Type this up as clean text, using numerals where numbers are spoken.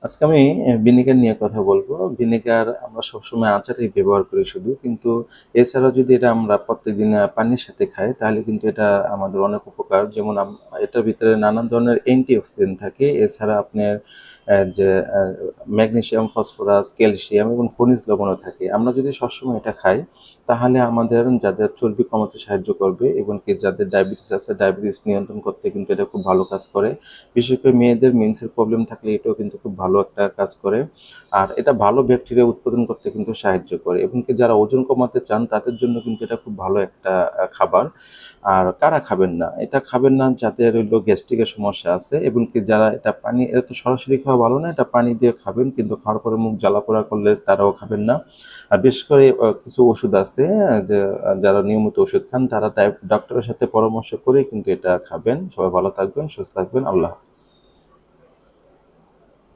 আজকে আমি ভিনেগার নিয়ে কথা বলবো। ভিনেগার আমরা সবসময় আচারেই ব্যবহার করি শুধু, কিন্তু এছাড়াও যদি এটা আমরা প্রত্যেকদিন পানির সাথে খাই তাহলে কিন্তু এটা আমাদের অনেক উপকার। যেমন এটার ভিতরে নানান ধরনের অ্যান্টিঅক্সিডেন্ট থাকে। এছাড়া আপনার যে ম্যাগনেসিয়াম, ফসফরাস, ক্যালসিয়াম এবং খনিজ লবণও থাকে। আমরা যদি সবসময় এটা খাই তাহলে আমাদের যাদের চর্বি কমাতে সাহায্য করবে, এবং কি যাদের ডায়াবেটিস আছে ডায়াবেটিস নিয়ন্ত্রণ করতে কিন্তু এটা খুব ভালো কাজ করে। বিশেষ করে মেয়েদের মেন্সের প্রবলেম থাকলে এটাও কিন্তু খুব ভালো একটা কাজ করে। আর এটা ভালো ব্যাকটেরিয়া উৎপাদন করতে কিন্তু সাহায্য করে, এবং কি যারা ওজন কমাতে চান তাদের জন্য কিন্তু এটা খুব ভালো একটা খাবার। আর কারা খাবেন না, এটা খাবেন না যাদের হইলো গ্যাস্ট্রিকের সমস্যা আছে, এবং কি যারা এটা পানি, এটা তো সরাসরি খাওয়া ভালো না, এটা পানি দিয়ে খাবেন, কিন্তু খাওয়ার পরে মুখ জ্বালা পোড়া করলে তারাও খাবেন না। আর বিশেষ করে কিছু ওষুধ আছে যে যারা নিয়মিত ওষুধ খান তারা ডক্টরের সাথে পরামর্শ করে কিন্তু এটা খাবেন। সবাই ভালো থাকবেন, সুস্থ থাকবেন। আল্লাহ হাফেজ।